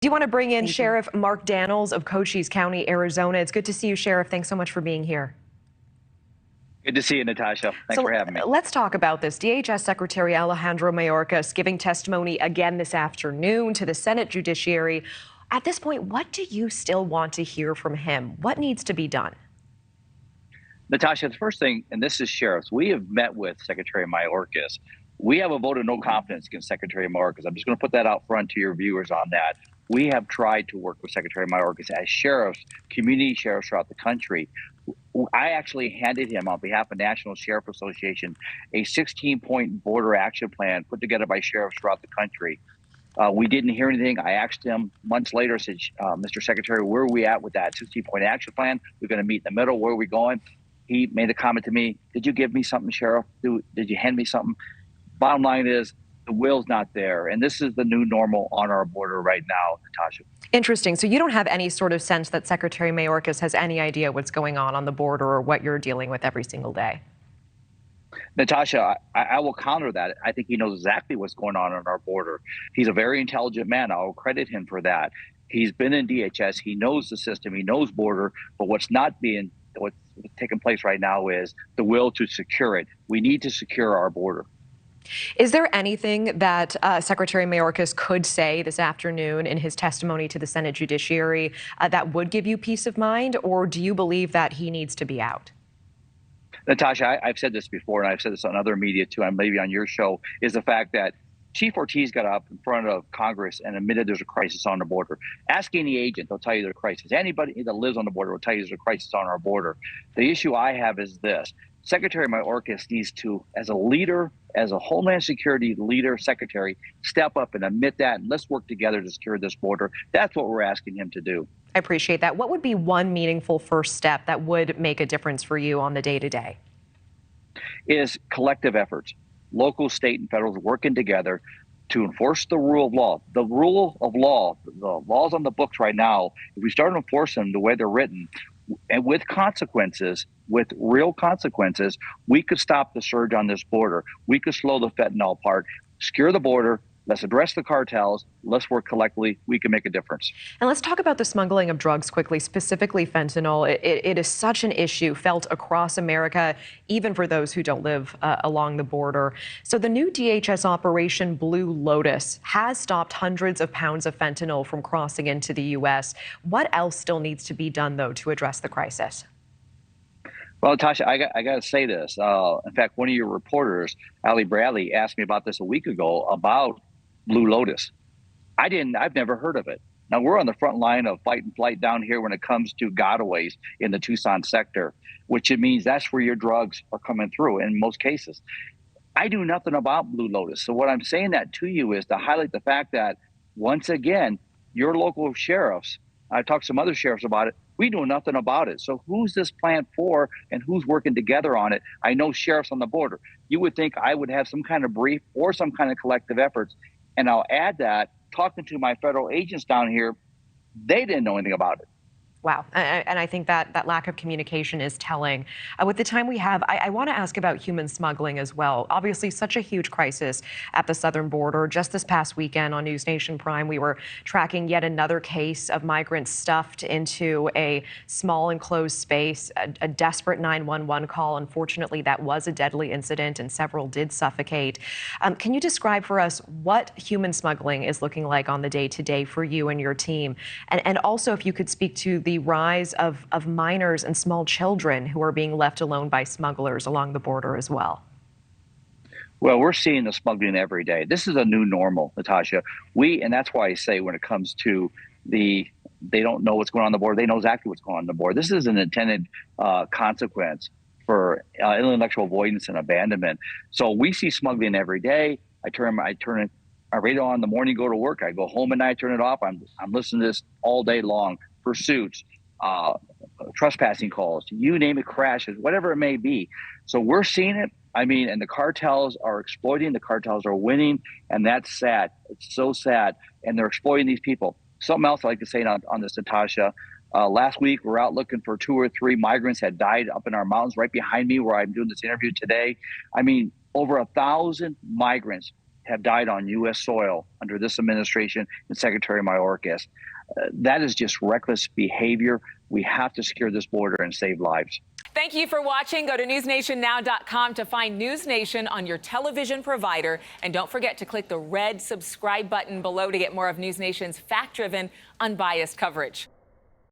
Do you want to bring in Thank you. Sheriff Mark Dannels of Cochise County, Arizona? It's good to see you, Sheriff. Thanks so much for being here. Good to see you, Natasha. Thanks for having me. Let's talk about this. DHS Secretary Alejandro Mayorkas giving testimony again this afternoon to the Senate Judiciary. At this point, what do you still want to hear from him? What needs to be done? Natasha, the first thing, and this is sheriffs, we have met with Secretary Mayorkas. We have a vote of no confidence against Secretary Mayorkas. I'm just going to put that out front to your viewers on that. We have tried to work with Secretary Mayorkas as sheriffs, community sheriffs throughout the country. I actually handed him, on behalf of National Sheriff Association, a 16-point border action plan put together by sheriffs throughout the country. We didn't hear anything. I asked him months later, said, Mr. Secretary, where are we at with that 16-point action plan? We're going to meet in the middle. Where are we going? He made a comment to me, did you give me something, Sheriff? Did you hand me something? Bottom line is, the will's not there. And this is the new normal on our border right now, Natasha. Interesting. So you don't have any sort of sense that Secretary Mayorkas has any idea what's going on the border or what you're dealing with every single day? Natasha, I will counter that. I think he knows exactly what's going on our border. He's a very intelligent man. I'll credit him for that. He's been in DHS. He knows the system. He knows border. But what's taking place right now is the will to secure it. We need to secure our border. Is there anything that Secretary Mayorkas could say this afternoon in his testimony to the Senate Judiciary that would give you peace of mind, or do you believe that he needs to be out? Natasha, I've said this before, and I've said this on other media too, and maybe on your show, is the fact that Chief Ortiz got up in front of Congress and admitted there's a crisis on the border. Ask any agent, they'll tell you there's a crisis. Anybody that lives on the border will tell you there's a crisis on our border. The issue I have is this. Secretary Mayorkas needs to, as a leader, as a Homeland Security leader, secretary, step up and admit that, and let's work together to secure this border. That's what we're asking him to do. I appreciate that. What would be one meaningful first step that would make a difference for you on the day-to-day? Is collective efforts. Local, state, and federal working together to enforce the rule of law. The rule of law, the laws on the books right now, if we start to enforce them the way they're written, and with consequences, with real consequences, we could stop the surge on this border. We could slow the fentanyl part, secure the border. Let's address the cartels. Let's work collectively. We can make a difference. And let's talk about the smuggling of drugs quickly, specifically fentanyl. It is such an issue felt across America, even for those who don't live along the border. So the new DHS Operation Blue Lotus has stopped hundreds of pounds of fentanyl from crossing into the U.S. What else still needs to be done, though, to address the crisis? Well, Tasha, I got to say this. In fact, one of your reporters, Ali Bradley, asked me about this a week ago about Blue Lotus. I've never heard of it. Now, we're on the front line of fight and flight down here when it comes to gotaways in the Tucson sector, which it means that's where your drugs are coming through in most cases. I do nothing about Blue Lotus. So what I'm saying that to you is to highlight the fact that, once again, your local sheriffs, I talked to some other sheriffs about it, we know nothing about it. So who's this plan for and who's working together on it? I know sheriffs on the border. You would think I would have some kind of brief or some kind of collective efforts. And I'll add that, talking to my federal agents down here, they didn't know anything about it. Wow. And I think that lack of communication is telling. With the time we have, I want to ask about human smuggling as well. Obviously, such a huge crisis at the southern border. Just this past weekend on NewsNation Prime, we were tracking yet another case of migrants stuffed into a small enclosed space, a desperate 911 call. Unfortunately, that was a deadly incident and several did suffocate. Can you describe for us what human smuggling is looking like on the day-to-day for you and your team? And also, if you could speak to the rise of minors and small children who are being left alone by smugglers along the border as well. Well, we're seeing the smuggling every day. This is a new normal, Natasha. And that's why I say when it comes to they don't know what's going on the border, they know exactly what's going on the border. This is an intended consequence for intellectual avoidance and abandonment. So we see smuggling every day. I turn my radio on in the morning, go to work. I go home at night, turn it off. I'm listening to this all day long. Pursuits, trespassing calls, you name it, crashes, whatever it may be. So we're seeing it. I mean, and the cartels are exploiting, the cartels are winning, and that's sad. It's so sad. And they're exploiting these people. Something else I'd like to say on this, Natasha. Last week, we're out looking for 2 or 3 migrants had died up in our mountains right behind me where I'm doing this interview today. I mean, over 1,000 migrants have died on U.S. soil under this administration and Secretary Mayorkas. That is just reckless behavior. We have to secure this border and save lives. Thank you for watching. Go to newsnationnow.com to find NewsNation on your television provider. And don't forget to click the red subscribe button below to get more of NewsNation's fact-driven, unbiased coverage.